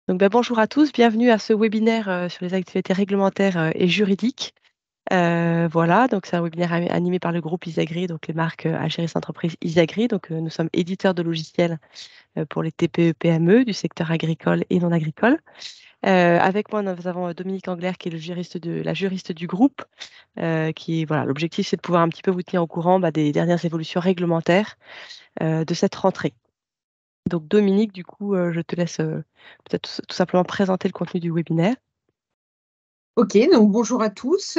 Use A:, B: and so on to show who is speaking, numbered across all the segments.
A: Bonjour à tous, bienvenue à ce webinaire sur les activités réglementaires et juridiques. Voilà, donc c'est un webinaire animé par le groupe Isagri, donc les marques Algéris Entreprises Isagri. Nous sommes éditeurs de logiciels pour les TPE-PME du secteur agricole et non agricole. Avec moi, nous avons Dominique Angler, qui est la juriste du groupe. Voilà, l'objectif, c'est de pouvoir un petit peu vous tenir au courant des dernières évolutions réglementaires de cette rentrée. Donc Dominique, du coup, je te laisse peut-être tout simplement présenter le contenu du webinaire.
B: Ok, donc bonjour à tous.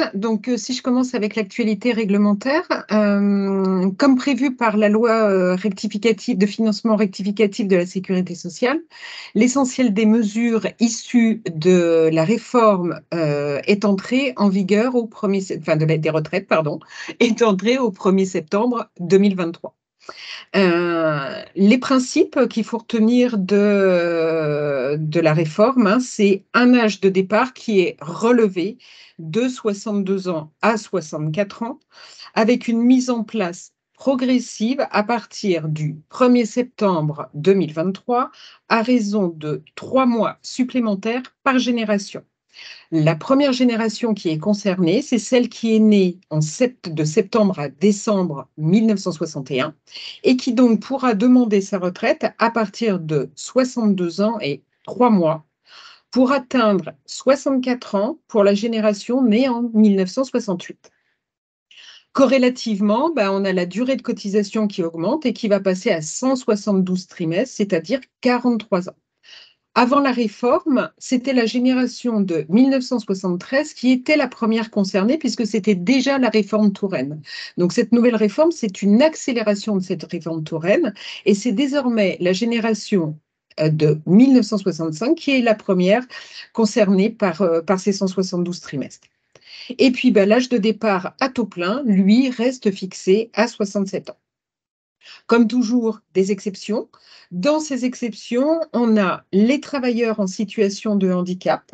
B: Si je commence avec l'actualité réglementaire, comme prévu par la loi rectificative de financement rectificatif de la sécurité sociale, l'essentiel des mesures issues de la réforme est entré en vigueur des retraites, pardon, est entré au 1er septembre 2023. Les principes qu'il faut retenir de la réforme, hein, c'est un âge de départ qui est relevé de 62 ans à 64 ans, avec une mise en place progressive à partir du 1er septembre 2023, à raison de 3 mois supplémentaires par génération. La première génération qui est concernée, c'est celle qui est née de septembre à décembre 1961 et qui donc pourra demander sa retraite à partir de 62 ans et 3 mois pour atteindre 64 ans pour la génération née en 1968. Corrélativement, on a la durée de cotisation qui augmente et qui va passer à 172 trimestres, c'est-à-dire 43 ans. Avant la réforme, c'était la génération de 1973 qui était la première concernée puisque c'était déjà la réforme Touraine. Donc cette nouvelle réforme, c'est une accélération de cette réforme Touraine et c'est désormais la génération de 1965 qui est la première concernée par ces 172 trimestres. Et puis l'âge de départ à taux plein, lui, reste fixé à 67 ans. Comme toujours, des exceptions. Dans ces exceptions, on a les travailleurs en situation de handicap.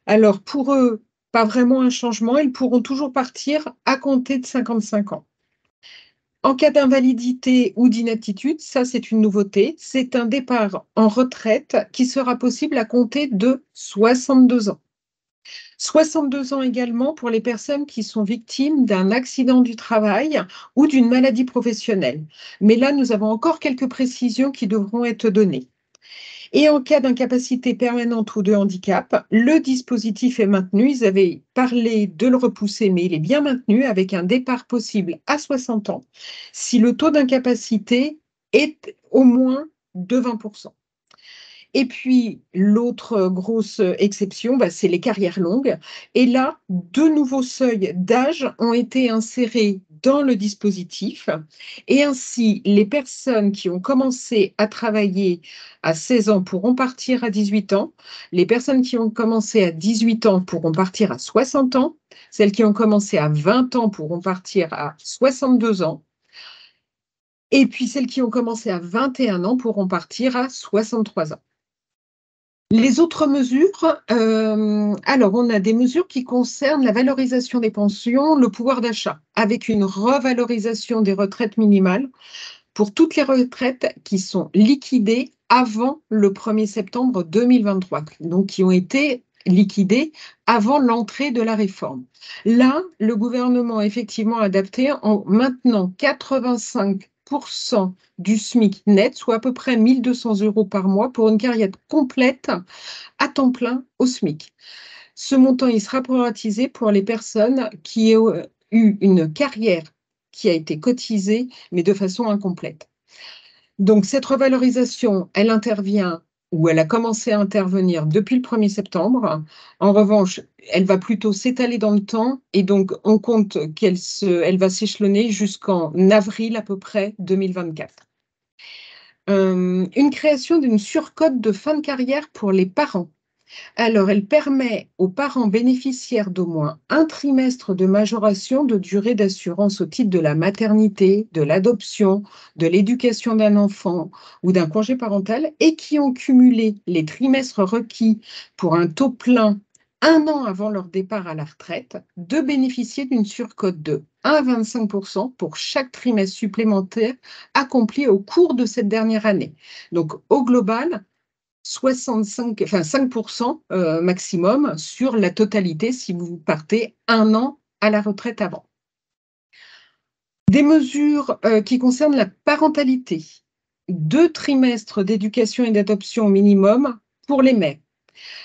B: Alors, pour eux, pas vraiment un changement, ils pourront toujours partir à compter de 55 ans. En cas d'invalidité ou d'inaptitude, ça c'est une nouveauté, c'est un départ en retraite qui sera possible à compter de 62 ans. 62 ans également pour les personnes qui sont victimes d'un accident du travail ou d'une maladie professionnelle. Mais là, nous avons encore quelques précisions qui devront être données. Et en cas d'incapacité permanente ou de handicap, le dispositif est maintenu. Ils avaient parlé de le repousser, mais il est bien maintenu avec un départ possible à 60 ans si le taux d'incapacité est au moins de 20%. Et puis, l'autre grosse exception, c'est les carrières longues. Et là, deux nouveaux seuils d'âge ont été insérés dans le dispositif. Et ainsi, les personnes qui ont commencé à travailler à 16 ans pourront partir à 18 ans. Les personnes qui ont commencé à 18 ans pourront partir à 60 ans. Celles qui ont commencé à 20 ans pourront partir à 62 ans. Et puis, celles qui ont commencé à 21 ans pourront partir à 63 ans. Les autres mesures, alors on a des mesures qui concernent la valorisation des pensions, le pouvoir d'achat, avec une revalorisation des retraites minimales pour toutes les retraites qui sont liquidées avant le 1er septembre 2023, donc qui ont été liquidées avant l'entrée de la réforme. Là, le gouvernement a effectivement adapté en maintenant 85% du SMIC net, soit à peu près 1 200 € par mois pour une carrière complète à temps plein au SMIC. Ce montant, il sera proratisé pour les personnes qui ont eu une carrière qui a été cotisée, mais de façon incomplète. Donc, cette revalorisation, elle intervient ou elle a commencé à intervenir depuis le 1er septembre. En revanche, elle va plutôt s'étaler dans le temps et donc on compte elle va s'échelonner jusqu'en avril à peu près 2024. Une création d'une surcote de fin de carrière pour les parents. Alors, elle permet aux parents bénéficiaires d'au moins un trimestre de majoration de durée d'assurance au titre de la maternité, de l'adoption, de l'éducation d'un enfant ou d'un congé parental et qui ont cumulé les trimestres requis pour un taux plein 1 an avant leur départ à la retraite, de bénéficier d'une surcote de 1,25% pour chaque trimestre supplémentaire accompli au cours de cette dernière année. Donc, au global, 65, enfin 5% maximum sur la totalité si vous partez 1 an à la retraite avant. Des mesures qui concernent la parentalité. 2 trimestres d'éducation et d'adoption au minimum pour les mères.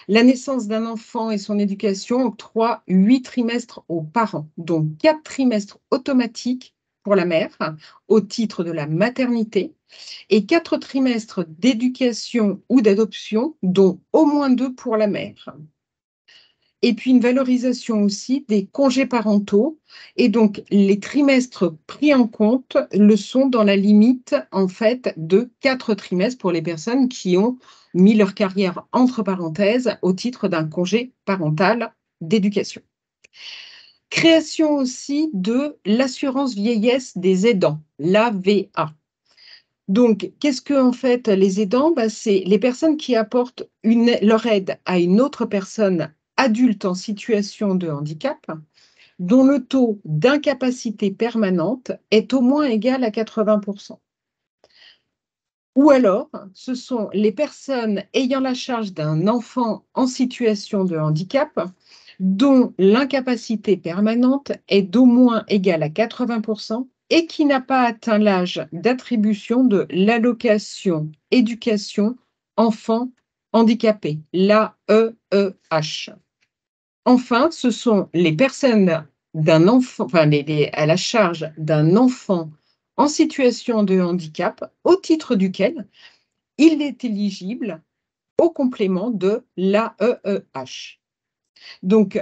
B: La naissance d'un enfant et son éducation octroie 8 trimestres aux parents, donc 4 trimestres automatiques pour la mère au titre de la maternité et 4 trimestres d'éducation ou d'adoption, dont au moins 2 pour la mère. Et puis une valorisation aussi des congés parentaux et donc les trimestres pris en compte le sont dans la limite en fait de 4 trimestres pour les personnes qui ont mis leur carrière entre parenthèses au titre d'un congé parental d'éducation. Création aussi de l'assurance vieillesse des aidants, l'AVA. Donc, qu'est-ce que en fait les aidants? C'est les personnes qui apportent leur aide à une autre personne adulte en situation de handicap, dont le taux d'incapacité permanente est au moins égal à 80%. Ou alors, ce sont les personnes ayant la charge d'un enfant en situation de handicap, dont l'incapacité permanente est d'au moins égale à 80% et qui n'a pas atteint l'âge d'attribution de l'allocation éducation enfant handicapé, l'AEEH. Enfin, ce sont les personnes d'un enfant, enfin, à la charge d'un enfant en situation de handicap, au titre duquel il est éligible au complément de l'AEEH. Donc,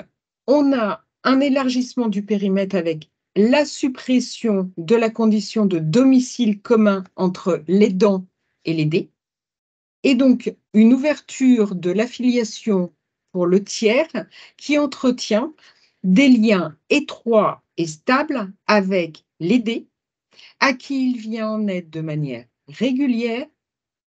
B: on a un élargissement du périmètre avec la suppression de la condition de domicile commun entre l'aidant et l'aidé, et donc une ouverture de l'affiliation pour le tiers qui entretient des liens étroits et stables avec l'aidé, à qui il vient en aide de manière régulière,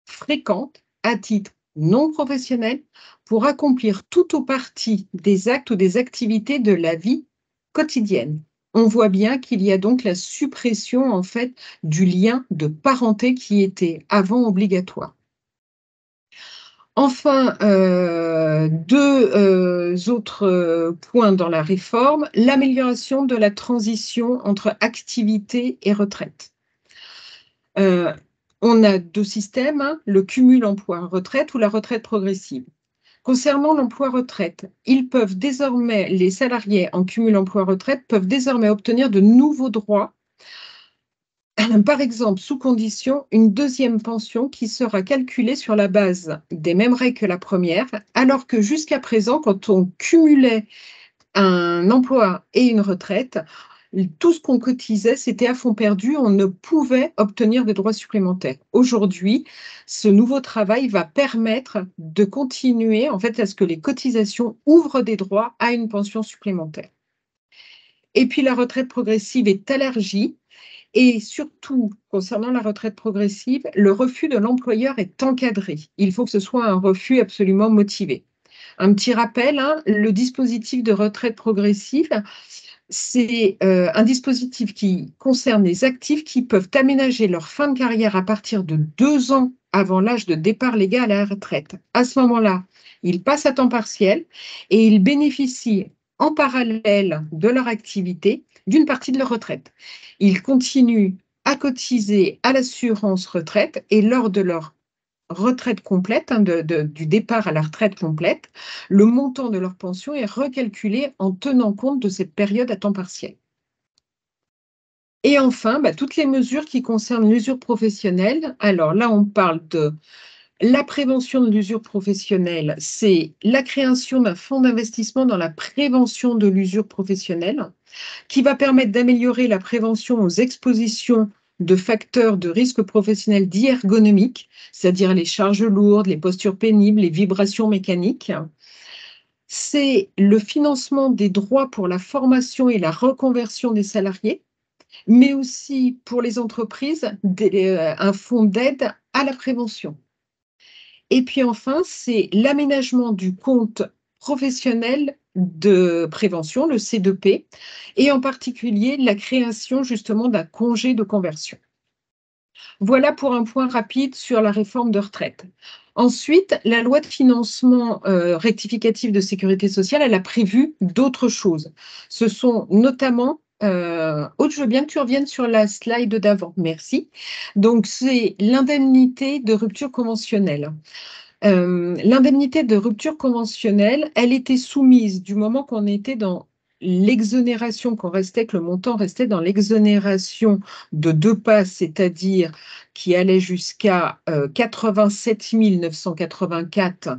B: fréquente, à titre non professionnel, pour accomplir tout ou partie des actes ou des activités de la vie quotidienne. On voit bien qu'il y a donc la suppression en fait du lien de parenté qui était avant obligatoire. Enfin, 2 autres points dans la réforme, l'amélioration de la transition entre activité et retraite. On a 2 systèmes, hein, le cumul emploi-retraite ou la retraite progressive. Concernant l'emploi-retraite, les salariés en cumul emploi-retraite peuvent désormais obtenir de nouveaux droits, par exemple, sous condition, une deuxième pension qui sera calculée sur la base des mêmes règles que la première, alors que jusqu'à présent, quand on cumulait un emploi et une retraite, tout ce qu'on cotisait, c'était à fonds perdu, on ne pouvait obtenir de droits supplémentaires. Aujourd'hui, ce nouveau travail va permettre de continuer, en fait, à ce que les cotisations ouvrent des droits à une pension supplémentaire. Et puis la retraite progressive est élargie et surtout, concernant la retraite progressive, le refus de l'employeur est encadré. Il faut que ce soit un refus absolument motivé. Un petit rappel, hein, le dispositif de retraite progressive, c'est un dispositif qui concerne les actifs qui peuvent aménager leur fin de carrière à partir de 2 ans avant l'âge de départ légal à la retraite. À ce moment-là, ils passent à temps partiel et ils bénéficient en parallèle de leur activité d'une partie de leur retraite. Ils continuent à cotiser à l'assurance retraite et lors de leur retraite complète, hein, du départ à la retraite complète, le montant de leur pension est recalculé en tenant compte de cette période à temps partiel. Et enfin, toutes les mesures qui concernent l'usure professionnelle. Alors là, on parle de la prévention de l'usure professionnelle, c'est la création d'un fonds d'investissement dans la prévention de l'usure professionnelle qui va permettre d'améliorer la prévention aux expositions de facteurs de risque professionnel dits ergonomiques, c'est-à-dire les charges lourdes, les postures pénibles, les vibrations mécaniques. C'est le financement des droits pour la formation et la reconversion des salariés, mais aussi pour les entreprises, un fonds d'aide à la prévention. Et puis enfin, c'est l'aménagement du compte professionnel de prévention, le C2P, et en particulier la création justement d'un congé de conversion. Voilà pour un point rapide sur la réforme de retraite. Ensuite, la loi de financement rectificative de sécurité sociale, elle a prévu d'autres choses. Ce sont notamment, Aude, je veux bien que tu reviennes sur la slide d'avant, merci. Donc, c'est l'indemnité de rupture conventionnelle. L'indemnité de rupture conventionnelle, elle était soumise du moment qu'on était dans l'exonération, que le montant restait dans l'exonération de deux passes, c'est-à-dire qui allait jusqu'à 87 984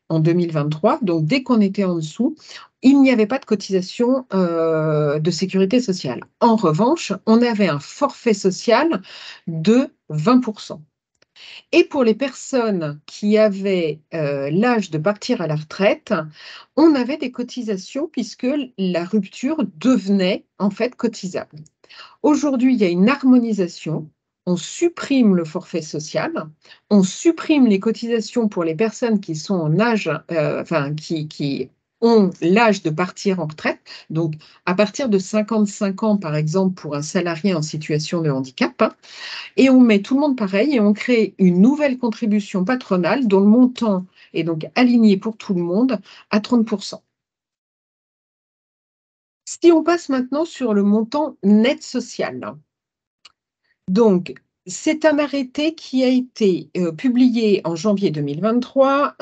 B: en 2023. Donc, dès qu'on était en dessous, il n'y avait pas de cotisation de sécurité sociale. En revanche, on avait un forfait social de 20%. Et pour les personnes qui avaient l'âge de partir à la retraite, on avait des cotisations puisque la rupture devenait en fait cotisable. Aujourd'hui, il y a une harmonisation. On supprime le forfait social, on supprime les cotisations pour les personnes qui sont en âge, qui ont l'âge de partir en retraite. Donc, à partir de 55 ans, par exemple, pour un salarié en situation de handicap, hein, et on met tout le monde pareil et on crée une nouvelle contribution patronale dont le montant est donc aligné pour tout le monde à 30%. Si on passe maintenant sur le montant net social, donc c'est un arrêté qui a été publié en janvier 2023,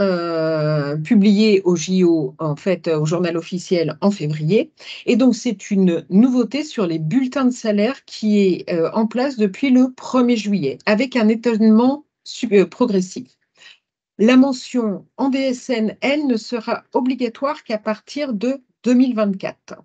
B: publié au JO, en fait, au journal officiel en février. Et donc, c'est une nouveauté sur les bulletins de salaire qui est en place depuis le 1er juillet, avec un étonnement progressif. La mention en DSN, elle, ne sera obligatoire qu'à partir de 2024.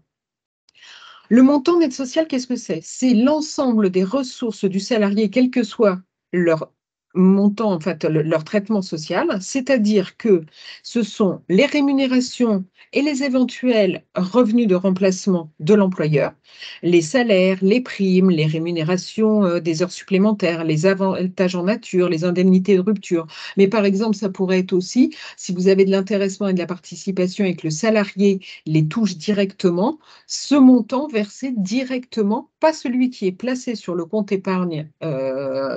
B: Le montant net social, qu'est-ce que c'est? C'est l'ensemble des ressources du salarié, quel que soit leur montant, en fait, leur traitement social, c'est-à-dire que ce sont les rémunérations et les éventuels revenus de remplacement de l'employeur, les salaires, les primes, les rémunérations des heures supplémentaires, les avantages en nature, les indemnités de rupture. Mais par exemple, ça pourrait être aussi, si vous avez de l'intéressement et de la participation et que le salarié les touche directement, ce montant versé directement, pas celui qui est placé sur le compte épargne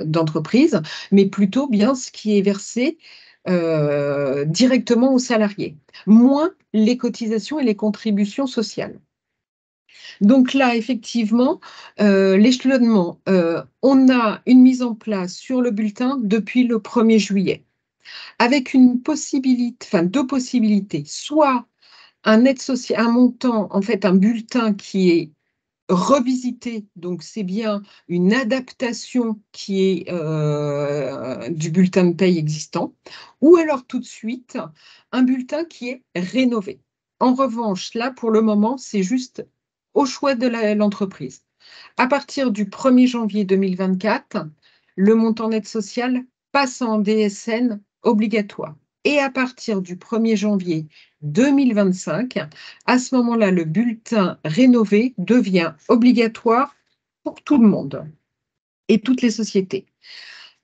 B: d'entreprise, mais plutôt bien ce qui est versé directement aux salariés, moins les cotisations et les contributions sociales. Donc là, effectivement, l'échelonnement, on a une mise en place sur le bulletin depuis le 1er juillet, avec une possibilité, enfin deux possibilités, soit un aide sociale, un montant, en fait, un bulletin qui est revisité, donc c'est bien une adaptation qui est du bulletin de paye existant, ou alors tout de suite un bulletin qui est rénové. En revanche, là, pour le moment, c'est juste au choix de l'entreprise. À partir du 1er janvier 2024, le montant net social passe en DSN obligatoire. Et à partir du 1er janvier 2025, à ce moment-là, le bulletin rénové devient obligatoire pour tout le monde et toutes les sociétés.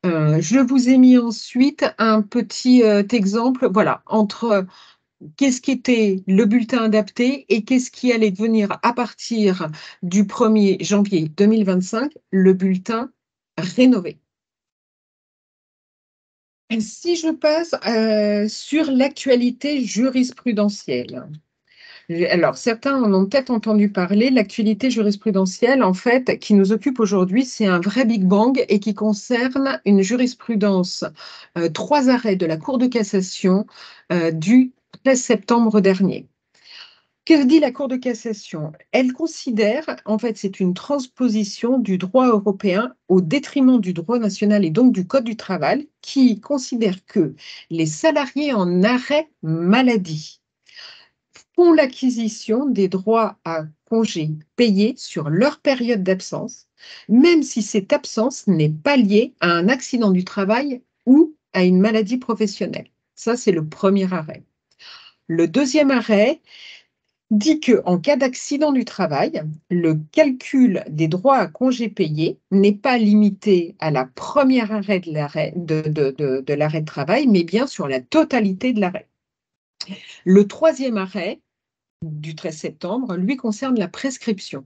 B: Je vous ai mis ensuite un petit exemple, voilà, entre qu'est-ce qui était le bulletin adapté et qu'est-ce qui allait devenir à partir du 1er janvier 2025 le bulletin rénové. Si je passe sur l'actualité jurisprudentielle. Alors, certains en ont peut-être entendu parler. L'actualité jurisprudentielle, en fait, qui nous occupe aujourd'hui, c'est un vrai Big Bang et qui concerne une jurisprudence, 3 arrêts de la Cour de cassation du 13 septembre dernier. Que dit la Cour de cassation? Elle considère, en fait, c'est une transposition du droit européen au détriment du droit national et donc du Code du travail, qui considère que les salariés en arrêt maladie font l'acquisition des droits à congés payés sur leur période d'absence, même si cette absence n'est pas liée à un accident du travail ou à une maladie professionnelle. Ça, c'est le premier arrêt. Le deuxième arrêt dit qu'en cas d'accident du travail, le calcul des droits à congés payés n'est pas limité à la première arrêt de l'arrêt de travail, mais bien sur la totalité de l'arrêt. Le troisième arrêt du 13 septembre, lui, concerne la prescription.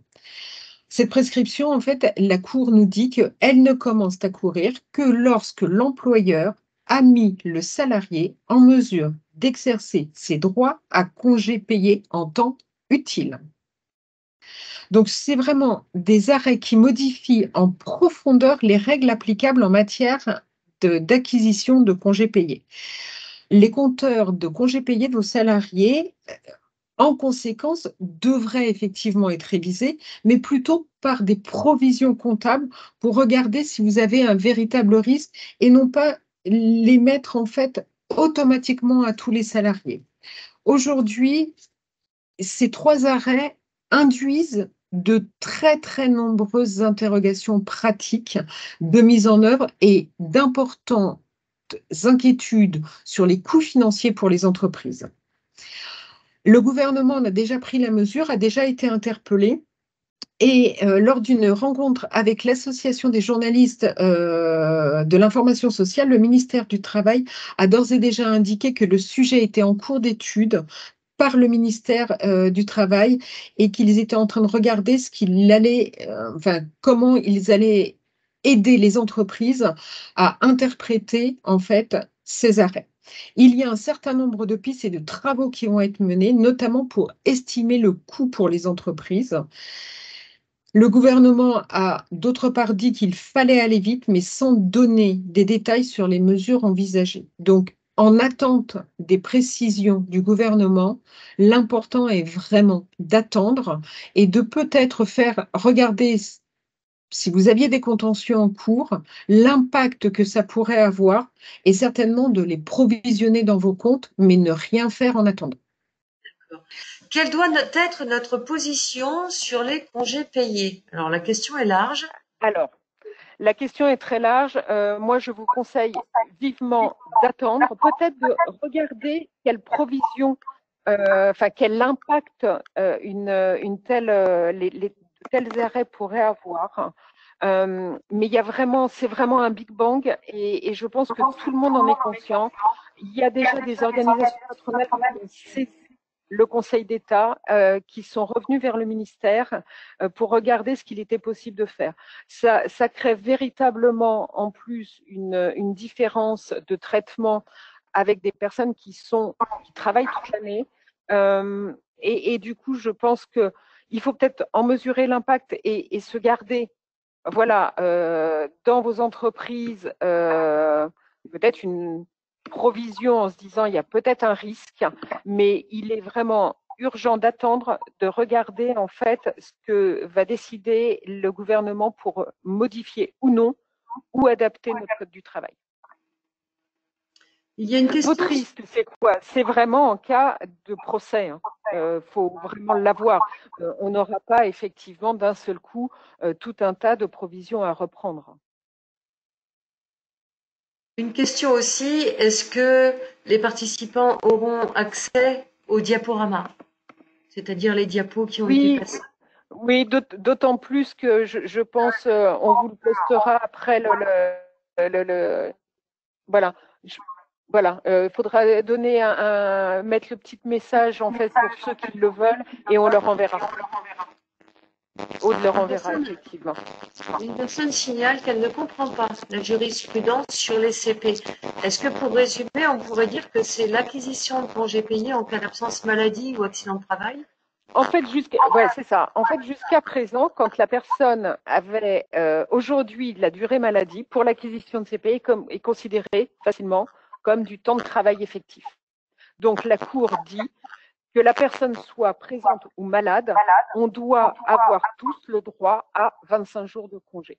B: Cette prescription, en fait, la Cour nous dit qu'elle ne commence à courir que lorsque l'employeur a mis le salarié en mesure d'exercer ses droits à congés payés en temps utile. Donc, c'est vraiment des arrêts qui modifient en profondeur les règles applicables en matière d'acquisition de congés payés. Les compteurs de congés payés de vos salariés, en conséquence, devraient effectivement être révisés, mais plutôt par des provisions comptables pour regarder si vous avez un véritable risque et non pas les mettre en fait automatiquement à tous les salariés. Aujourd'hui, ces 3 arrêts induisent de très, très nombreuses interrogations pratiques de mise en œuvre et d'importantes inquiétudes sur les coûts financiers pour les entreprises. Le gouvernement en a déjà pris la mesure, a déjà été interpellé et lors d'une rencontre avec l'association des journalistes, de l'information sociale, le ministère du Travail a d'ores et déjà indiqué que le sujet était en cours d'étude par le ministère, du Travail et qu'ils étaient en train de regarder ce qu'il allait, enfin, comment ils allaient aider les entreprises à interpréter, en fait, ces arrêts. Il y a un certain nombre de pistes et de travaux qui vont être menés, notamment pour estimer le coût pour les entreprises. Le gouvernement a d'autre part dit qu'il fallait aller vite, mais sans donner des détails sur les mesures envisagées. Donc, en attente des précisions du gouvernement, l'important est vraiment d'attendre et de peut-être faire regarder, si vous aviez des contentieux en cours, l'impact que ça pourrait avoir et certainement de les provisionner dans vos comptes, mais ne rien faire en attendant.
C: Quelle doit être notre position sur les congés payés? Alors, la question est large.
A: Alors, la question est très large. Moi, je vous conseille vivement d'attendre, peut-être de regarder quelle provision, enfin quel impact une telle, les tels arrêts pourraient avoir. Mais il y a vraiment, c'est vraiment un Big Bang et je pense que tout le monde en est conscient. Il y a déjà des organisations patronales qui ont saisi le Conseil d'État, qui sont revenus vers le ministère pour regarder ce qu'il était possible de faire. Ça crée véritablement en plus une différence de traitement avec des personnes qui travaillent toute l'année. Et du coup, je pense qu'il faut peut-être en mesurer l'impact et se garder, voilà, dans vos entreprises, peut-être une provision en se disant il y a peut-être un risque, mais il est vraiment urgent d'attendre, de regarder en fait ce que va décider le gouvernement pour modifier ou non ou adapter notre code du travail.
C: Il y a une question.
A: Votre risque, c'est quoi? C'est vraiment en cas de procès. Faut vraiment l'avoir. On n'aura pas effectivement d'un seul coup tout un tas de provisions à reprendre.
C: Une question aussi, est-ce que les participants auront accès aux diaporamas, c'est-à-dire les diapos qui ont été passés?
A: Oui, d'autant plus que je pense, on vous le postera après voilà. Voilà, faudra donner mettre le petit message en fait pour ceux qui le veulent et on leur enverra. Aude leur enverra effectivement.
C: Une personne signale qu'elle ne comprend pas la jurisprudence sur les CP. Est-ce que pour résumer, on pourrait dire que c'est l'acquisition de congés payés en cas d'absence maladie ou accident de travail?
A: En fait, c'est ça. En fait, jusqu'à présent, quand la personne avait aujourd'hui la durée maladie, pour l'acquisition de CP est considérée facilement comme du temps de travail effectif. Donc, la Cour dit que la personne soit présente ou malade, on doit avoir tous le droit à 25 jours de congé.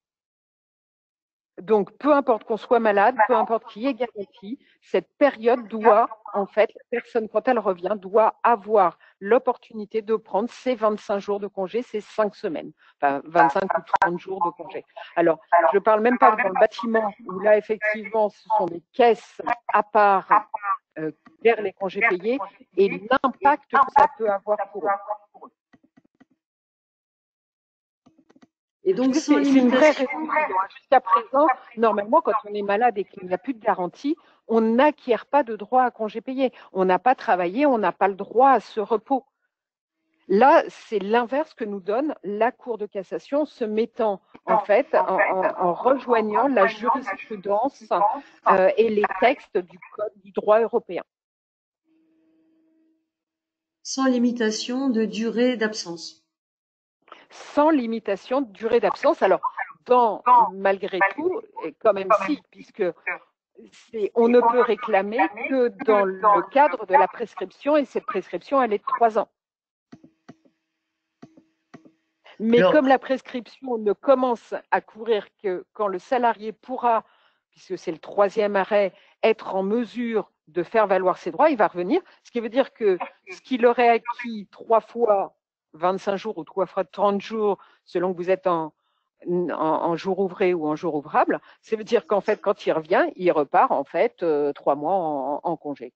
A: Donc, peu importe qu'on soit malade, peu importe qui est garanti, cette période doit, en fait, la personne, quand elle revient, doit avoir l'opportunité de prendre ses 25 jours de congé, ces 5 semaines, enfin 25 ou 30 jours de congé. Alors, je ne parle même pas dans le bâtiment, où là, effectivement, ce sont des caisses à part vers les congés payés et l'impact que ça peut avoir pour eux. Et donc, c'est une vraie raison. Jusqu'à présent, normalement, quand on est malade et qu'il n'y a plus de garantie, on n'acquiert pas de droit à congé payé. On n'a pas travaillé, on n'a pas le droit à ce repos.
B: Là, c'est l'inverse que nous donne la Cour de cassation, se mettant en fait en rejoignant la jurisprudence et les textes du Code du droit européen.
C: Sans limitation de durée d'absence.
B: Sans limitation de durée d'absence. Alors, malgré tout, et quand même si, puisque on ne peut réclamer que dans le cadre de la prescription, et cette prescription, elle est de 3 ans. Mais comme la prescription ne commence à courir que quand le salarié pourra, puisque c'est le 3e arrêt, être en mesure de faire valoir ses droits, il va revenir. Ce qui veut dire que ce qu'il aurait acquis 3 fois 25 jours ou 3 fois 30 jours, selon que vous êtes en jour ouvré ou en jour ouvrable, ça veut dire qu'en fait, quand il revient, il repart en fait 3 mois en congé.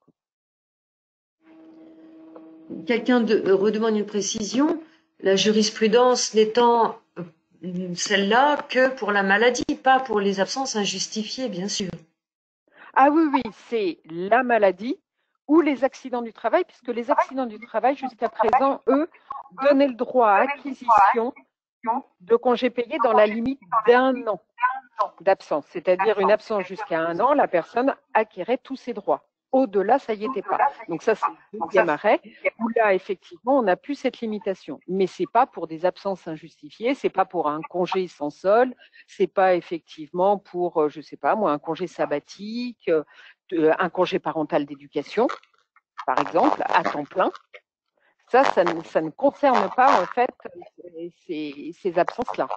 C: Quelqu'un redemande une précision. La jurisprudence n'étant celle-là que pour la maladie, pas pour les absences injustifiées, bien sûr.
B: Ah oui, c'est la maladie ou les accidents du travail, puisque les accidents du travail, jusqu'à présent, eux, donnaient le droit à acquisition de congés payés dans la limite d'1 an d'absence. C'est-à-dire une absence jusqu'à 1 an, la personne acquérait tous ses droits. Au-delà, ça y était pas. Donc ça, c'est le 2e arrêt, où là, effectivement, on n'a plus cette limitation. Mais c'est pas pour des absences injustifiées, c'est pas pour un congé sans solde, c'est pas effectivement pour, je sais pas moi, un congé sabbatique, un congé parental d'éducation, par exemple, à temps plein. Ça ne concerne pas, en fait, ces absences-là.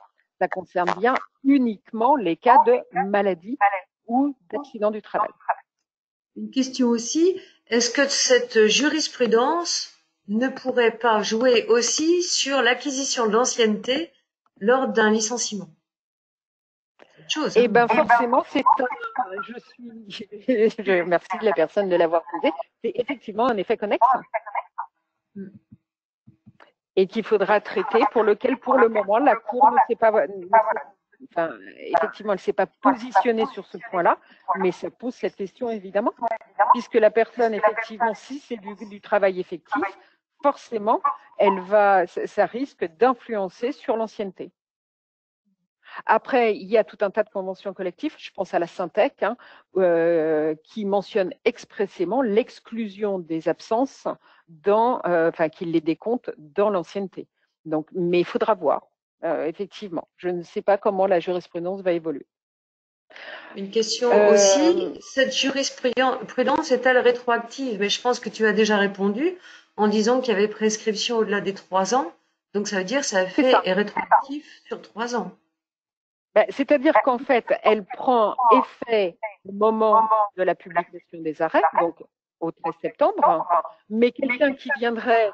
B: Ça concerne bien uniquement les cas de maladie ou d'accident du travail.
C: Une question aussi, est-ce que cette jurisprudence ne pourrait pas jouer aussi sur l'acquisition d'ancienneté lors d'un licenciement?
B: Eh bien, forcément, je remercie la personne de l'avoir posé, c'est effectivement un effet connexe et qu'il faudra traiter, pour lequel, pour le moment, la Cour ne s'est pas, effectivement, elle ne s'est pas positionnée sur ce point-là, mais ça pose cette question, évidemment, puisque la personne, effectivement, si c'est du travail effectif, forcément, ça risque d'influencer sur l'ancienneté. Après, il y a tout un tas de conventions collectives, je pense à la Syntec, qui mentionne expressément l'exclusion des absences qui les décompte dans l'ancienneté. Donc, mais il faudra voir, effectivement. Je ne sais pas comment la jurisprudence va évoluer.
C: Une question aussi, cette jurisprudence est-elle rétroactive? Mais je pense que tu as déjà répondu en disant qu'il y avait prescription au-delà des 3 ans. Donc ça veut dire que ça est rétroactif sur 3 ans.
B: C'est-à-dire qu'en fait, elle prend effet au moment de la publication des arrêts, donc au 13 septembre, mais quelqu'un qui viendrait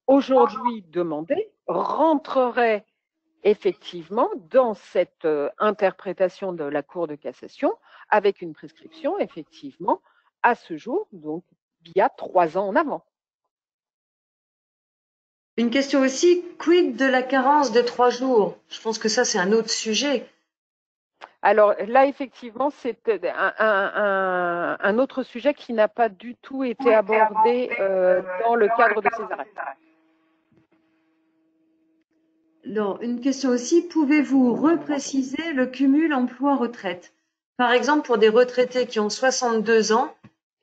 B: aujourd'hui demander rentrerait effectivement dans cette interprétation de la Cour de cassation avec une prescription, effectivement, à ce jour, donc via 3 ans en avant.
C: Une question aussi, quid de la carence de 3 jours? Je pense que ça, c'est un autre sujet.
B: Alors là, effectivement, c'est un autre sujet qui n'a pas du tout été abordé dans le cadre de ces arrêts.
C: Alors, une question aussi, pouvez-vous repréciser le cumul emploi-retraite? Par exemple, pour des retraités qui ont 62 ans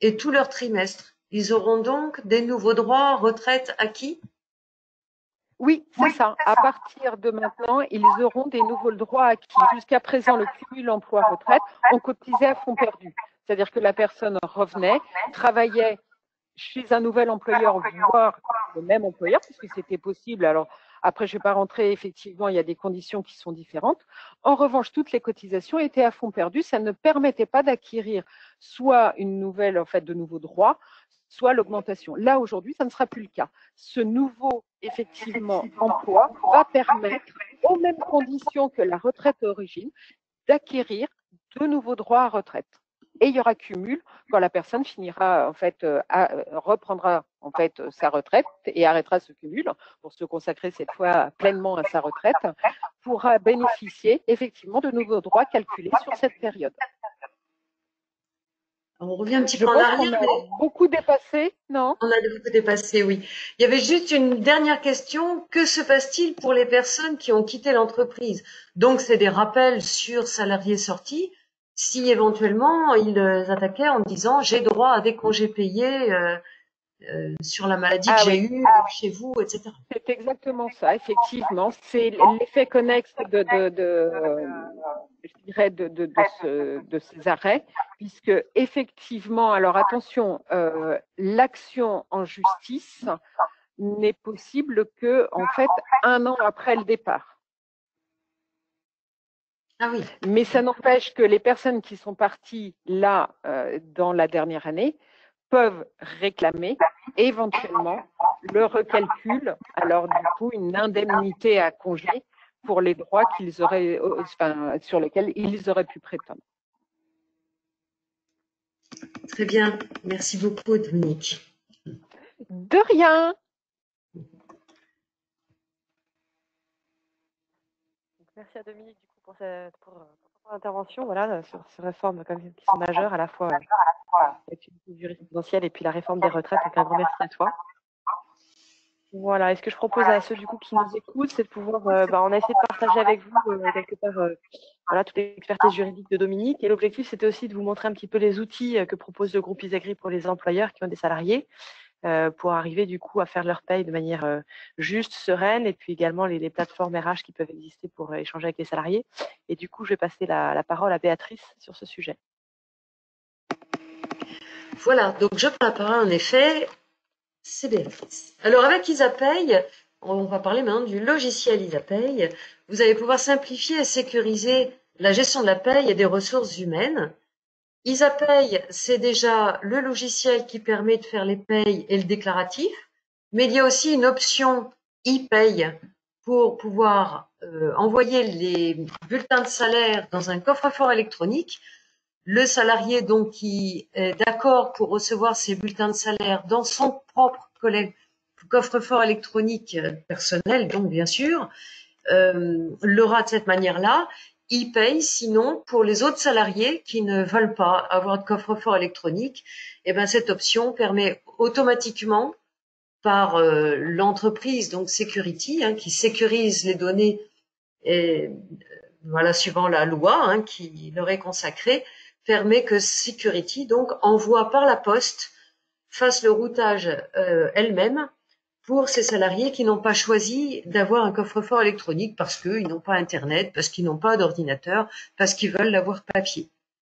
C: et tout leur trimestre, ils auront donc des nouveaux droits retraite acquis?
B: Oui, c'est ça. À partir de maintenant, ils auront des nouveaux droits acquis. Jusqu'à présent, le cumul emploi-retraite, on cotisait à fonds perdu. C'est-à-dire que la personne revenait, travaillait chez un nouvel employeur, voire le même employeur, puisque c'était possible. Alors, après, je ne vais pas rentrer, effectivement, il y a des conditions qui sont différentes. En revanche, toutes les cotisations étaient à fonds perdu. Ça ne permettait pas d'acquérir soit une nouvelle, en fait, de nouveaux droits, soit l'augmentation. Là, aujourd'hui, ça ne sera plus le cas. Ce nouveau, effectivement, emploi va permettre, aux mêmes conditions que la retraite d'origine, d'acquérir de nouveaux droits à retraite. Et il y aura cumul quand la personne finira, en fait, reprendra en fait sa retraite et arrêtera ce cumul pour se consacrer cette fois pleinement à sa retraite, pourra bénéficier effectivement de nouveaux droits calculés sur cette période.
C: On revient un petit peu en arrière.
B: On a beaucoup dépassé
D: Non.
C: On a de vous dépasser, oui. Il y avait juste une dernière question. Que se passe-t-il pour les personnes qui ont quitté l'entreprise? Donc, c'est des rappels sur salariés sortis. Si éventuellement ils attaquaient en disant j'ai droit à des congés payés sur la maladie que
D: Ah
C: j'ai
D: oui,
C: eue chez vous, etc.
D: c'est exactement ça, effectivement. C'est l'effet connexe je dirais de ces arrêts, puisque effectivement, alors attention, l'action en justice n'est possible que, en fait, 1 an après le départ.
C: Ah oui.
D: Mais ça n'empêche que les personnes qui sont parties là dans la dernière année peuvent réclamer éventuellement le recalcul, alors du coup une indemnité à congé pour les droits qu'ils auraient, sur lesquels ils auraient pu prétendre.
C: Très bien. Merci beaucoup, Dominique.
D: De rien.
A: Merci à Dominique du coup pour son intervention, voilà, sur ces réformes qui sont majeures, à la fois l'actualité jurisprudentielle et puis la réforme des retraites. Donc un grand merci à toi. Voilà, et ce que je propose à ceux du coup qui nous écoutent, c'est de pouvoir, on a essayé de partager avec vous quelque part voilà, toute l'expertise juridique de Dominique. Et l'objectif, c'était aussi de vous montrer un petit peu les outils que propose le groupe Isagri pour les employeurs qui ont des salariés, pour arriver du coup à faire leur paye de manière juste, sereine, et puis également les plateformes RH qui peuvent exister pour échanger avec les salariés. Et du coup, je vais passer la parole à Béatrice sur ce sujet.
C: Voilà, donc je prends la parole en effet, c'est Béatrice. Alors avec Isapay, on va parler maintenant du logiciel Isapay. Vous allez pouvoir simplifier et sécuriser la gestion de la paye et des ressources humaines. Isapay, c'est déjà le logiciel qui permet de faire les payes et le déclaratif, mais il y a aussi une option e-paye pour pouvoir envoyer les bulletins de salaire dans un coffre-fort électronique. Le salarié donc qui est d'accord pour recevoir ses bulletins de salaire dans son propre coffre-fort électronique personnel, donc bien sûr, l'aura de cette manière-là. Il paye, sinon, pour les autres salariés qui ne veulent pas avoir de coffre-fort électronique, eh ben, cette option permet automatiquement par l'entreprise, donc Security, qui sécurise les données, et voilà, suivant la loi qui leur est consacrée, permet que Security donc envoie par la poste, fasse le routage elle-même pour ces salariés qui n'ont pas choisi d'avoir un coffre-fort électronique parce qu'ils n'ont pas Internet, parce qu'ils n'ont pas d'ordinateur, parce qu'ils veulent l'avoir papier.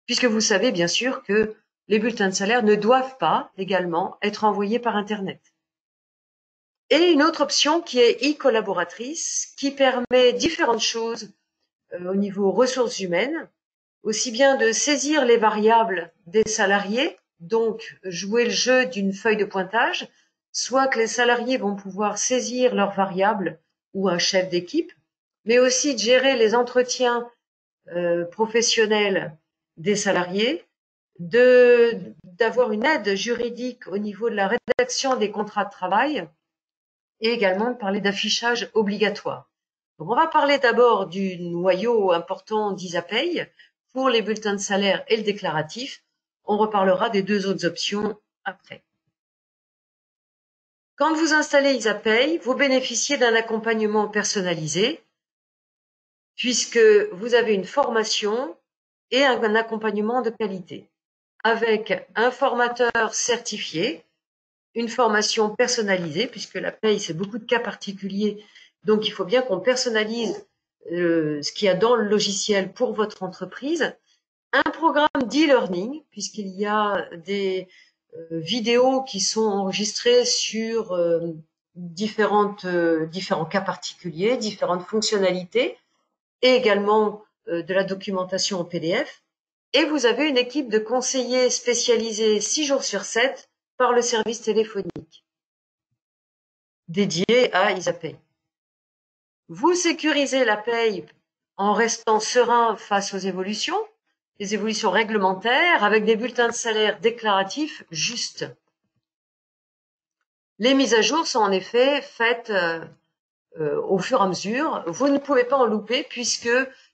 C: Puisque vous savez bien sûr que les bulletins de salaire ne doivent pas également être envoyés par Internet. Et une autre option qui est e-collaboratrice, qui permet différentes choses au niveau ressources humaines, aussi bien de saisir les variables des salariés, donc jouer le jeu d'une feuille de pointage, soit que les salariés vont pouvoir saisir leurs variables ou un chef d'équipe, mais aussi de gérer les entretiens professionnels des salariés, d'avoir une aide juridique au niveau de la rédaction des contrats de travail et également de parler d'affichage obligatoire. Donc on va parler d'abord du noyau important d'Isapay pour les bulletins de salaire et le déclaratif. On reparlera des deux autres options après. Quand vous installez Isapay, vous bénéficiez d'un accompagnement personnalisé puisque vous avez une formation et un accompagnement de qualité avec un formateur certifié, une formation personnalisée puisque la paye, c'est beaucoup de cas particuliers. Donc, il faut bien qu'on personnalise ce qu'il y a dans le logiciel pour votre entreprise. Un programme d'e-learning, puisqu'il y a des vidéos qui sont enregistrées sur différents cas particuliers, différentes fonctionnalités, et également de la documentation en PDF. Et vous avez une équipe de conseillers spécialisés 6 jours sur 7 par le service téléphonique dédié à Isapay. Vous sécurisez la paye en restant serein face aux évolutions, les évolutions réglementaires avec des bulletins de salaire déclaratifs justes. Les mises à jour sont en effet faites au fur et à mesure. Vous ne pouvez pas en louper puisque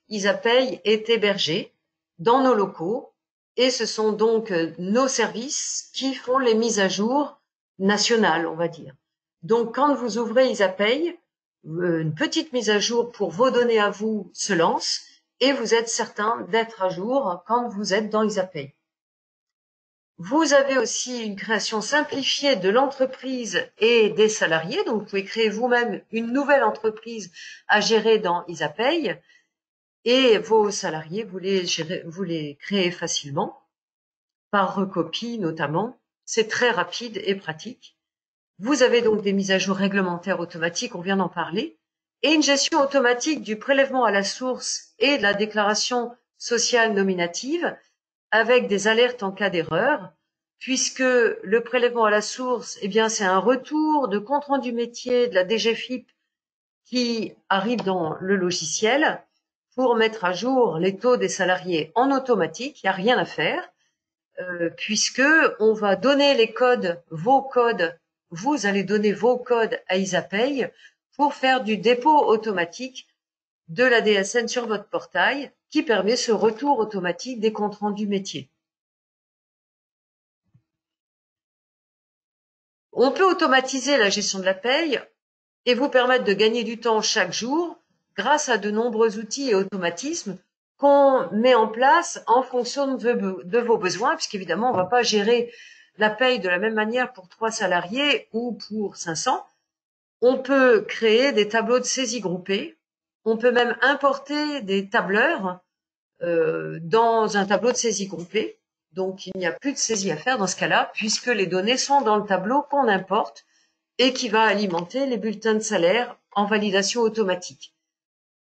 C: Isapay est hébergé dans nos locaux et ce sont donc nos services qui font les mises à jour nationale, on va dire. Donc, quand vous ouvrez IsaPay, une petite mise à jour pour vos données à vous se lance et vous êtes certain d'être à jour quand vous êtes dans IsaPay. Vous avez aussi une création simplifiée de l'entreprise et des salariés. Donc, vous pouvez créer vous-même une nouvelle entreprise à gérer dans IsaPay et vos salariés, vous les créez facilement par recopie notamment. C'est très rapide et pratique. Vous avez donc des mises à jour réglementaires automatiques, on vient d'en parler, et une gestion automatique du prélèvement à la source et de la déclaration sociale nominative avec des alertes en cas d'erreur, puisque le prélèvement à la source, eh bien, c'est un retour de compte rendu métier de la DGFiP qui arrive dans le logiciel pour mettre à jour les taux des salariés en automatique. Il n'y a rien à faire, puisque on va donner les codes, vos codes, vous allez donner vos codes à IsaPay pour faire du dépôt automatique de la DSN sur votre portail qui permet ce retour automatique des comptes rendus métiers. On peut automatiser la gestion de la paye et vous permettre de gagner du temps chaque jour grâce à de nombreux outils et automatismes qu'on met en place en fonction de vos besoins, puisqu'évidemment, on ne va pas gérer la paye de la même manière pour 3 salariés ou pour 500. On peut créer des tableaux de saisie groupés. On peut même importer des tableurs dans un tableau de saisie groupé. Donc, il n'y a plus de saisie à faire dans ce cas-là, puisque les données sont dans le tableau qu'on importe et qui va alimenter les bulletins de salaire en validation automatique.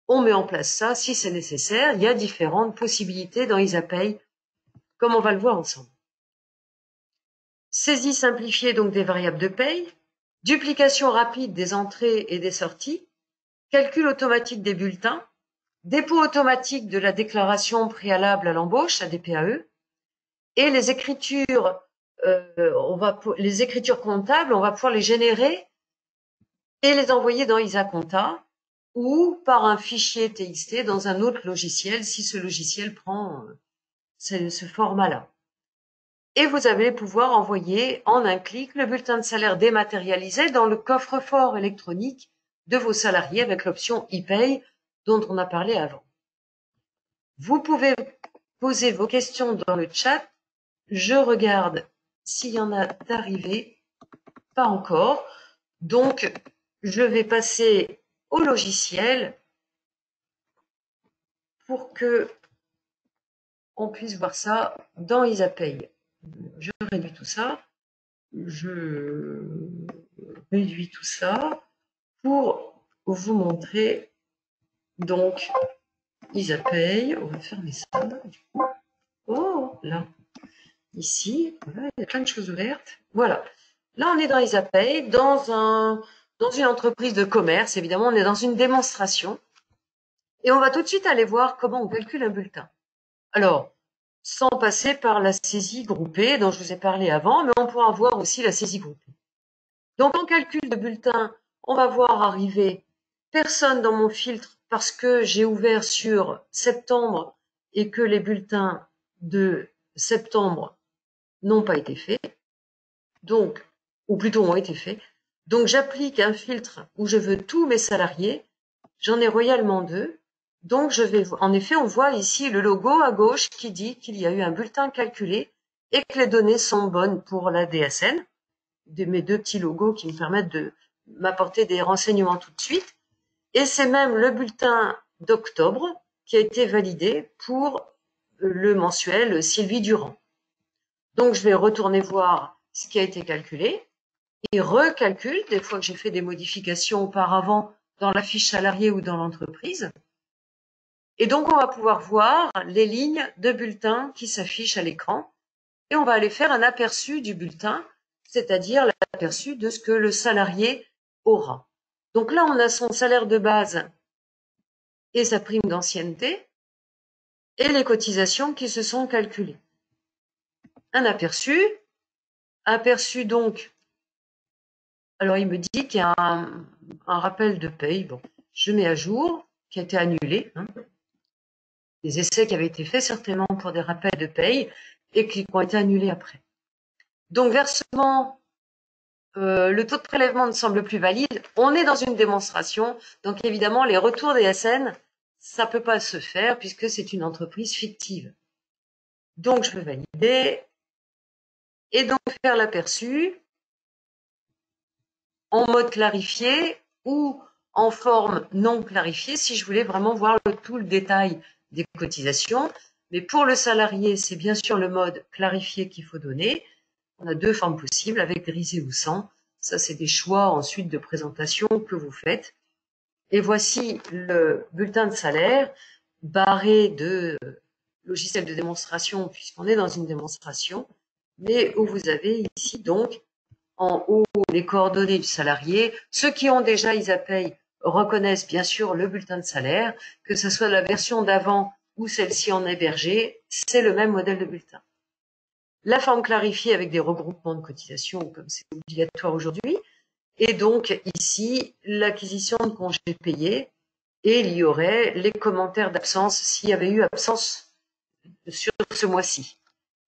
C: On met en place ça si c'est nécessaire. Il y a différentes possibilités dans IsaPay, comme on va le voir ensemble. Saisie simplifiée donc des variables de paye, duplication rapide des entrées et des sorties, calcul automatique des bulletins, dépôt automatique de la déclaration préalable à l'embauche, la DPAE, et les écritures, les écritures comptables, on va pouvoir les générer et les envoyer dans IsaCompta ou par un fichier TXT dans un autre logiciel si ce logiciel prend ce format-là. Et vous allez pouvoir envoyer en un clic le bulletin de salaire dématérialisé dans le coffre-fort électronique de vos salariés avec l'option ePay dont on a parlé avant. Vous pouvez poser vos questions dans le chat. Je regarde s'il y en a d'arrivés. Pas encore. Donc, je vais passer au logiciel pour que on puisse voir ça dans IsaPay. Je réduis tout ça. Je réduis tout ça pour vous montrer donc IsaPay. On va fermer ça. Oh, là. Ici, voilà, il y a plein de choses ouvertes. Voilà. Là, on est dans IsaPay, dans une entreprise de commerce. Évidemment, on est dans une démonstration. Et on va tout de suite aller voir comment on calcule un bulletin. Alors, sans passer par la saisie groupée dont je vous ai parlé avant, mais on pourra voir aussi la saisie groupée. Donc, en calcul de bulletin, on va voir arriver personne dans mon filtre parce que j'ai ouvert sur septembre et que les bulletins de septembre n'ont pas été faits. Donc, ou plutôt ont été faits. Donc, j'applique un filtre où je veux tous mes salariés. J'en ai royalement 2. Donc, en effet, on voit ici le logo à gauche qui dit qu'il y a eu un bulletin calculé et que les données sont bonnes pour la DSN. Mes 2 petits logos qui me permettent de m'apporter des renseignements tout de suite. Et c'est même le bulletin d'octobre qui a été validé pour le mensuel Sylvie Durand. Donc, je vais retourner voir ce qui a été calculé. Il recalcule, des fois que j'ai fait des modifications auparavant dans la fiche salariée ou dans l'entreprise. Et donc, on va pouvoir voir les lignes de bulletin qui s'affichent à l'écran. Et on va aller faire un aperçu du bulletin, c'est-à-dire l'aperçu de ce que le salarié aura. Donc là, on a son salaire de base et sa prime d'ancienneté et les cotisations qui se sont calculées. Un aperçu donc. Alors, il me dit qu'il y a un rappel de paye. Bon, je mets à jour, qui a été annulé. Des essais qui avaient été faits certainement pour des rappels de paye et qui ont été annulés après. Donc, versement le taux de prélèvement ne semble plus valide. On est dans une démonstration, donc évidemment, les retours des SN, ça peut pas se faire puisque c'est une entreprise fictive. Donc, je vais valider et donc faire l'aperçu en mode clarifié ou en forme non clarifiée si je voulais vraiment voir tout le détail des cotisations. Mais pour le salarié, c'est bien sûr le mode clarifié qu'il faut donner. On a deux formes possibles, avec grisé ou sans. Ça, c'est des choix ensuite de présentation que vous faites. Et voici le bulletin de salaire barré de logiciel de démonstration, puisqu'on est dans une démonstration, mais où vous avez ici donc en haut les coordonnées du salarié. Ceux qui ont déjà IsaPay reconnaissent bien sûr le bulletin de salaire, que ce soit la version d'avant ou celle-ci en hébergée, c'est le même modèle de bulletin. La forme clarifiée avec des regroupements de cotisations, comme c'est obligatoire aujourd'hui, et donc ici l'acquisition de congés payés, et il y aurait les commentaires d'absence s'il y avait eu absence sur ce mois-ci.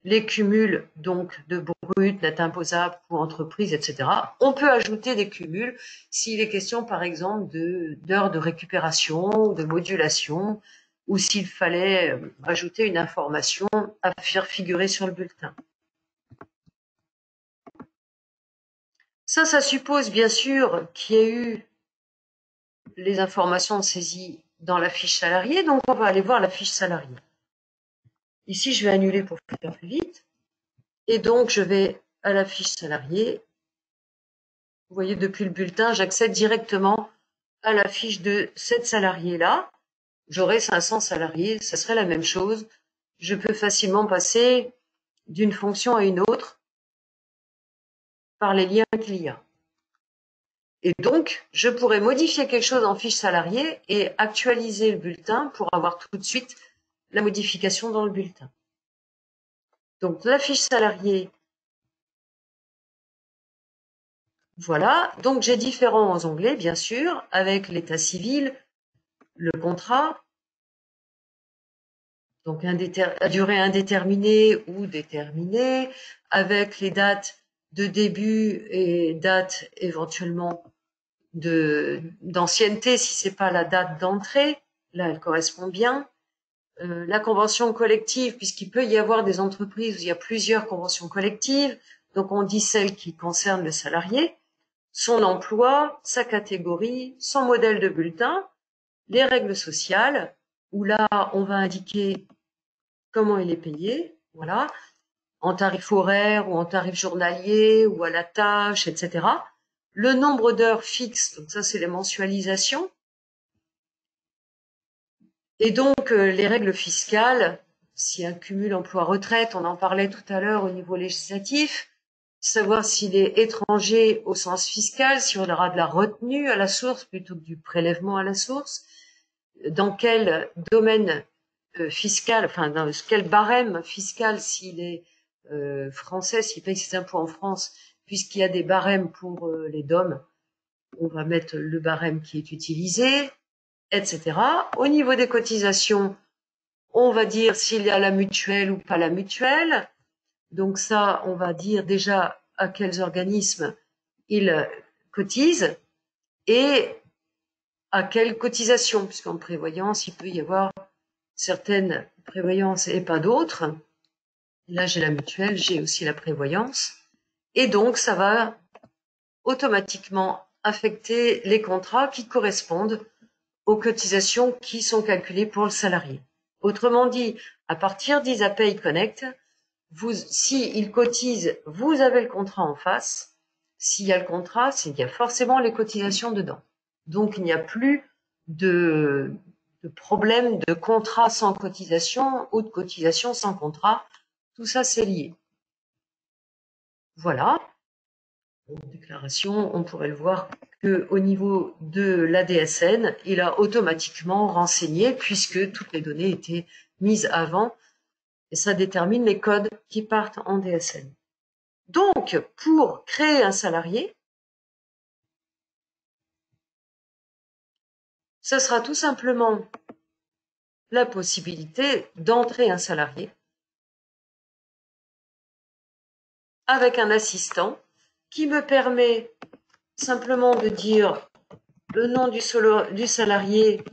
C: Les cumuls donc de brut, net imposable pour entreprise, etc. On peut ajouter des cumuls s'il est question par exemple d'heures de récupération ou de modulation, ou s'il fallait ajouter une information à faire figurer sur le bulletin. Ça suppose bien sûr qu'il y ait eu les informations saisies dans la fiche salariée, donc on va aller voir la fiche salariée. Ici, je vais annuler pour faire plus vite. Et donc, je vais à la fiche salariée. Vous voyez, depuis le bulletin, j'accède directement à la fiche de cette salariée-là. J'aurai 500 salariés, ça serait la même chose. Je peux facilement passer d'une fonction à une autre par les liens qu'il y a. Et donc, je pourrais modifier quelque chose en fiche salariée et actualiser le bulletin pour avoir tout de suite la modification dans le bulletin. Donc, la fiche salariée, voilà. Donc, j'ai différents onglets, bien sûr, avec l'état civil, le contrat, donc à durée indéterminée ou déterminée, avec les dates de début et dates éventuellement d'ancienneté si c'est pas la date d'entrée. Là, elle correspond bien. La convention collective, puisqu'il peut y avoir des entreprises où il y a plusieurs conventions collectives, donc on dit celle qui concerne le salarié, son emploi, sa catégorie, son modèle de bulletin, les règles sociales, où là, on va indiquer comment il est payé, voilà, en tarif horaire ou en tarif journalier ou à la tâche, etc. Le nombre d'heures fixe, donc ça c'est les mensualisations. Et donc, les règles fiscales, si un cumul emploi-retraite, on en parlait tout à l'heure au niveau législatif, savoir s'il est étranger au sens fiscal, si on aura de la retenue à la source plutôt que du prélèvement à la source, dans quel domaine fiscal, enfin dans quel barème fiscal s'il est français, s'il paye ses impôts en France, puisqu'il y a des barèmes pour les DOM, on va mettre le barème qui est utilisé, etc. Au niveau des cotisations, on va dire s'il y a la mutuelle ou pas la mutuelle. Donc ça, on va dire déjà à quels organismes il cotise et à quelles cotisations, puisqu'en prévoyance, il peut y avoir certaines prévoyances et pas d'autres. Là, j'ai la mutuelle, j'ai aussi la prévoyance. Et donc, ça va automatiquement affecter les contrats qui correspondent aux cotisations qui sont calculées pour le salarié. Autrement dit, à partir d'IsaPay Connect, s'il cotise, vous avez le contrat en face. S'il y a le contrat, c'est qu'il y a forcément les cotisations dedans. Donc, il n'y a plus de problème de contrat sans cotisation ou de cotisation sans contrat. Tout ça, c'est lié. Voilà. En déclaration, on pourrait le voir qu'au niveau de l'ADSN, il a automatiquement renseigné puisque toutes les données étaient mises avant et ça détermine les codes qui partent en DSN. Donc, pour créer un salarié, ce sera tout simplement la possibilité d'entrer un salarié avec un assistant qui me permet simplement de dire le nom du salarié.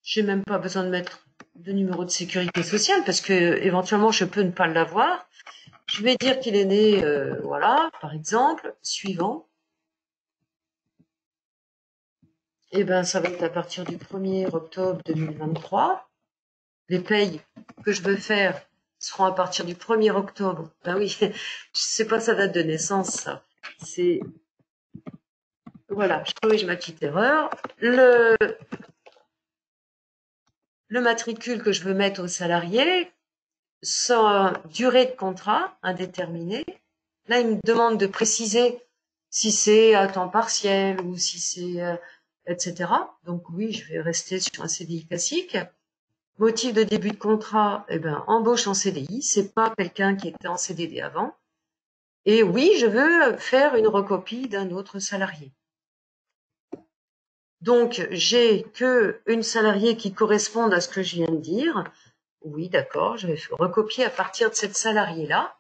C: J'ai même pas besoin de mettre de numéro de sécurité sociale parce que éventuellement je peux ne pas l'avoir. Je vais dire qu'il est né, voilà, par exemple, suivant. Eh ben, ça va être à partir du 1er octobre 2023. Les payes que je veux faire seront à partir du 1er octobre. Ben oui, je sais pas sa date de naissance, ça. C'est, voilà, je corrige ma petite erreur. Le matricule que je veux mettre au salarié, sa durée de contrat indéterminée. Là, il me demande de préciser si c'est à temps partiel ou si c'est, etc. Donc oui, je vais rester sur un CDI classique. Motif de début de contrat, eh ben, embauche en CDI, c'est pas quelqu'un qui était en CDD avant. Et oui, je veux faire une recopie d'un autre salarié. Donc, j'ai que une salariée qui corresponde à ce que je viens de dire. Oui, d'accord, je vais recopier à partir de cette salariée-là.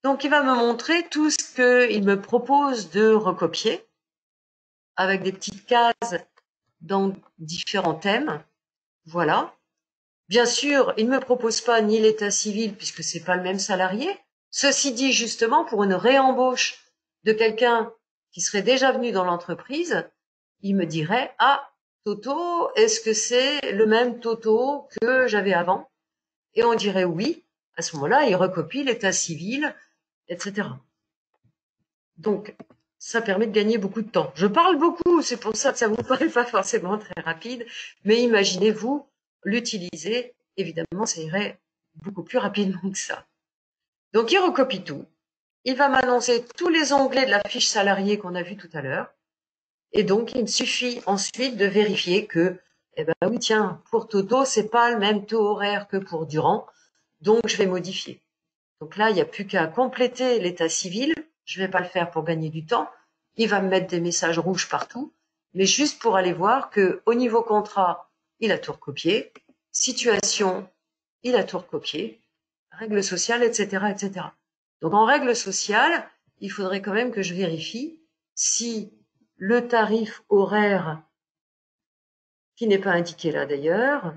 C: Donc, il va me montrer tout ce qu'il me propose de recopier avec des petites cases dans différents thèmes. Voilà. Bien sûr, il ne me propose pas ni l'état civil puisque c'est pas le même salarié. Ceci dit, justement, pour une réembauche de quelqu'un qui serait déjà venu dans l'entreprise, il me dirait, ah, Toto, est-ce que c'est le même Toto que j'avais avant? Et on dirait oui. À ce moment-là, il recopie l'état civil, etc. Donc, ça permet de gagner beaucoup de temps. Je parle beaucoup, c'est pour ça que ça vous paraît pas forcément très rapide, mais imaginez-vous l'utiliser, évidemment, ça irait beaucoup plus rapidement que ça. Donc, il recopie tout. Il va m'annoncer tous les onglets de la fiche salariée qu'on a vu tout à l'heure. Et donc, il me suffit ensuite de vérifier que, eh ben oui, tiens, pour Toto, c'est pas le même taux horaire que pour Durand, donc je vais modifier. Donc là, il n'y a plus qu'à compléter l'état civil. Je ne vais pas le faire pour gagner du temps. Il va me mettre des messages rouges partout, mais juste pour aller voir que au niveau contrat, il a tout recopié. Situation, il a tout recopié. Règles sociales, etc., etc. Donc en règle sociale, il faudrait quand même que je vérifie si le tarif horaire, qui n'est pas indiqué là d'ailleurs,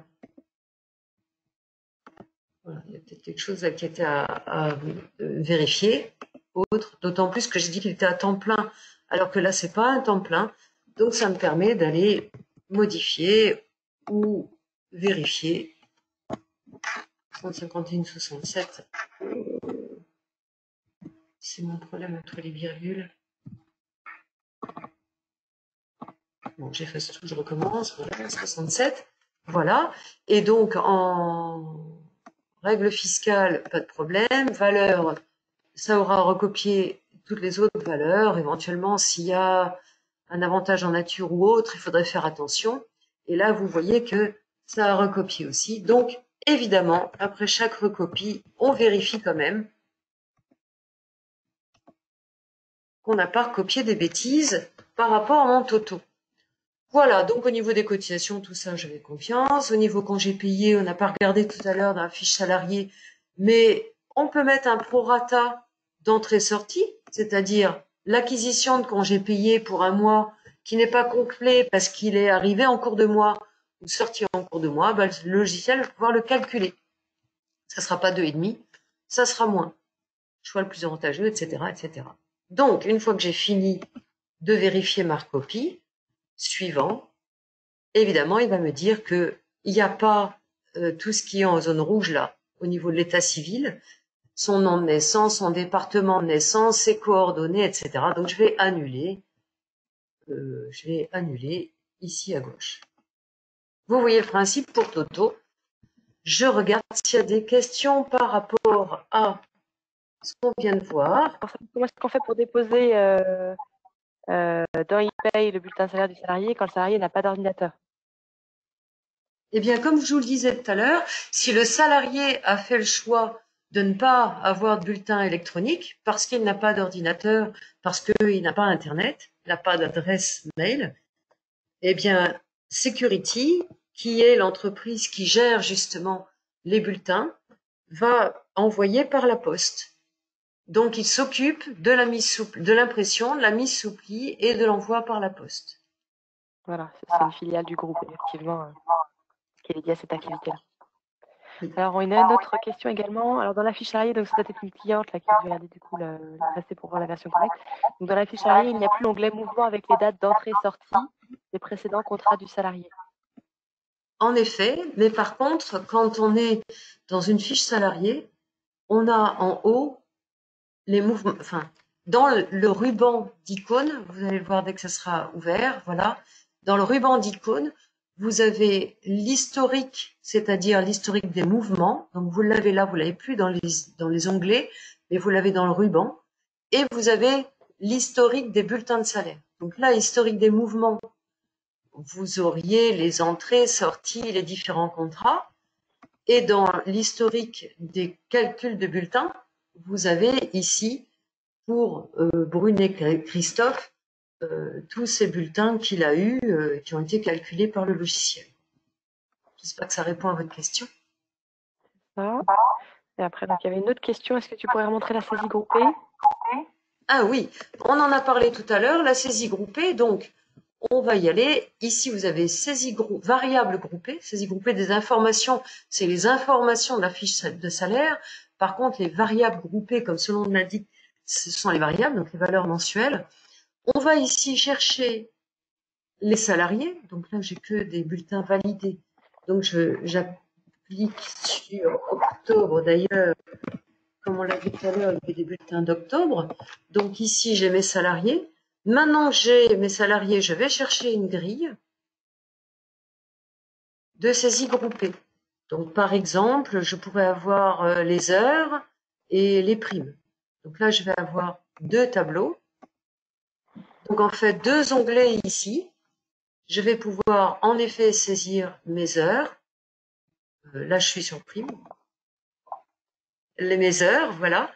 C: voilà, il y a peut-être quelque chose là qui était à vérifier, autre, d'autant plus que j'ai dit qu'il était à temps plein, alors que là, c'est pas un temps plein. Donc, ça me permet d'aller modifier ou vérifier. 151,67. C'est mon problème entre les virgules. Bon, j'efface tout, je recommence. Voilà, 67. Voilà. Et donc, en règle fiscale, pas de problème. Valeur, ça aura recopié toutes les autres valeurs. Éventuellement, s'il y a un avantage en nature ou autre, il faudrait faire attention. Et là, vous voyez que ça a recopié aussi. Donc, évidemment, après chaque recopie, on vérifie quand même qu'on n'a pas recopié des bêtises par rapport à mon Toto. Voilà, donc au niveau des cotisations, tout ça, j'avais confiance. Au niveau congé payé, on n'a pas regardé tout à l'heure dans la fiche salariée, mais on peut mettre un prorata d'entrée-sortie, c'est-à-dire l'acquisition de congé payé pour un mois qui n'est pas complet parce qu'il est arrivé en cours de mois ou sorti en cours de mois, ben, le logiciel va pouvoir le calculer. Ça sera pas 2,5, ça sera moins. Choix le plus avantageux, etc., etc. Donc, une fois que j'ai fini de vérifier ma recopie, suivant, évidemment, il va me dire que il n'y a pas tout ce qui est en zone rouge là, au niveau de l'état civil, son nom de naissance, son département de naissance, ses coordonnées, etc. Donc, je vais annuler ici à gauche. Vous voyez le principe pour Toto. Je regarde s'il y a des questions par rapport à ce qu'on vient de voir.
A: Comment est-ce qu'on fait pour déposer dans ePay le bulletin de salaire du salarié quand le salarié n'a pas d'ordinateur?
C: Eh bien, comme je vous le disais tout à l'heure, si le salarié a fait le choix de ne pas avoir de bulletin électronique parce qu'il n'a pas d'ordinateur, parce qu'il n'a pas Internet, il n'a pas d'adresse mail, eh bien, Security, qui est l'entreprise qui gère justement les bulletins, va envoyer par la poste Donc, il s'occupe de la mise de l'impression, de la mise sous pli et de l'envoi par la poste.
A: Voilà, c'est une filiale du groupe, effectivement, qui est dédiée à cette activité-là.
C: Oui.
A: Alors, on a une autre question également. Alors, dans la fiche salarié, donc c'est peut-être une cliente là, qui devait regarder du coup rester pour voir la version correcte. Donc, dans la fiche salarié, il n'y a plus l'onglet mouvement avec les dates d'entrée et sortie des précédents contrats du salarié.
C: En effet, mais par contre, quand on est dans une fiche salariée, on a en haut les mouvements, enfin, dans le ruban d'icônes, vous allez le voir dès que ça sera ouvert, voilà. Dans le ruban d'icônes, vous avez l'historique, c'est-à-dire l'historique des mouvements. Donc, vous l'avez là, vous l'avez plus dans les onglets, mais vous l'avez dans le ruban. Et vous avez l'historique des bulletins de salaire. Donc là, historique des mouvements, vous auriez les entrées, sorties, les différents contrats. Et dans l'historique des calculs de bulletins, vous avez ici, pour Brunet-Christophe, tous ces bulletins qu'il a eus, qui ont été calculés par le logiciel. J'espère que ça répond à votre question.
A: Ça. Et après, donc, il y avait une autre question. Est-ce que tu pourrais remontrer la saisie groupée?
C: Ah oui, on en a parlé tout à l'heure, la saisie groupée. Donc, on va y aller. Ici, vous avez saisie variable groupée. Saisie groupée des informations, c'est les informations de la fiche de salaire. Par contre, les variables groupées, comme ce nom l'indique, ce sont les variables, donc les valeurs mensuelles. On va ici chercher les salariés. Donc là, j'ai que des bulletins validés. Donc, j'applique sur octobre. D'ailleurs, comme on l'a vu tout à l'heure, il y avait des bulletins d'octobre. Donc ici, j'ai mes salariés. Maintenant que j'ai mes salariés, je vais chercher une grille de saisie groupée. Donc, par exemple, je pourrais avoir les heures et les primes. Donc là, je vais avoir deux tableaux. Donc, en fait, deux onglets ici. Je vais pouvoir, en effet, saisir mes heures. Là, je suis sur prime. Mes heures, voilà.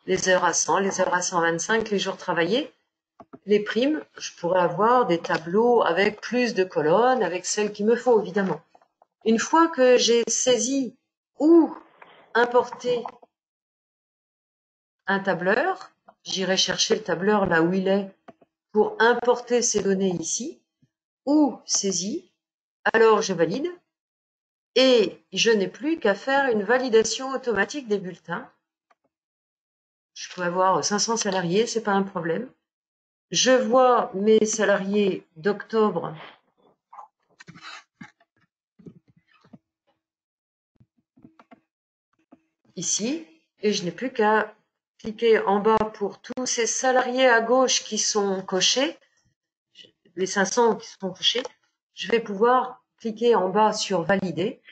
C: Les heures à 100, les heures à 125, les jours travaillés. Les primes, je pourrais avoir des tableaux avec plus de colonnes, avec celles qu'il me faut, évidemment. Une fois que j'ai saisi ou importé un tableur, j'irai chercher le tableur là où il est pour importer ces données ici, ou saisi, alors je valide, et je n'ai plus qu'à faire une validation automatique des bulletins. Je peux avoir 500 salariés, c'est pas un problème. Je vois mes salariés d'octobre ici, et je n'ai plus qu'à cliquer en bas pour tous ces salariés à gauche qui sont cochés, les 500 qui sont cochés, je vais pouvoir cliquer en bas sur valider,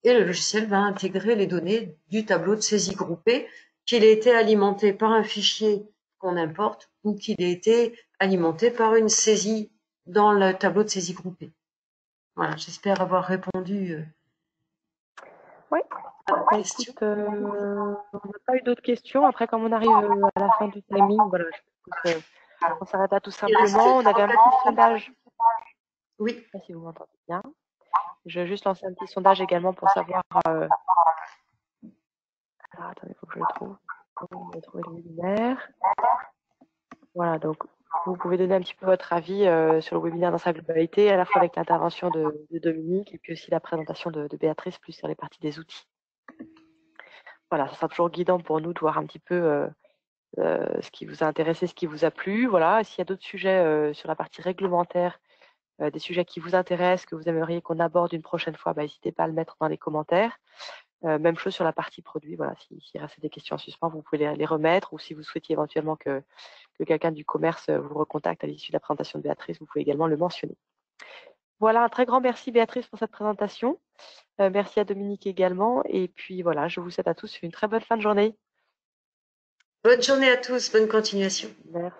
C: et le logiciel va intégrer les données du tableau de saisie groupée, qu'il ait été alimenté par un fichier qu'on importe ou qu'il ait été alimenté par une saisie dans le tableau de saisie groupée. Voilà, j'espère avoir répondu
A: Oui.
C: à la question.
A: Écoute, on n'a pas eu d'autres questions. Après, comme on arrive à la fin du timing, voilà, je pense on s'arrête là tout simplement. On avait un petit sondage.
C: Oui.
A: Je ne sais pas si vous m'entendez bien. Je vais juste lancer un petit sondage également pour savoir. Alors, attendez, il faut que je le trouve. On va trouver le webinaire. Voilà, donc vous pouvez donner un petit peu votre avis sur le webinaire dans sa globalité, à la fois avec l'intervention de Dominique et puis aussi la présentation de Béatrice, plus sur les parties des outils. Voilà, ça sera toujours guidant pour nous de voir un petit peu ce qui vous a intéressé, ce qui vous a plu. Voilà, s'il y a d'autres sujets sur la partie réglementaire, des sujets qui vous intéressent, que vous aimeriez qu'on aborde une prochaine fois, n'hésitez pas à le mettre dans les commentaires. Même chose sur la partie produit. Voilà, s'il reste des questions en suspens, vous pouvez les remettre, ou si vous souhaitiez éventuellement que quelqu'un du commerce vous recontacte à l'issue de la présentation de Béatrice, vous pouvez également le mentionner. Voilà, un très grand merci Béatrice pour cette présentation. Merci à Dominique également. Et puis voilà, je vous souhaite à tous une très bonne fin de journée.
C: Bonne journée à tous, bonne continuation.
A: Merci.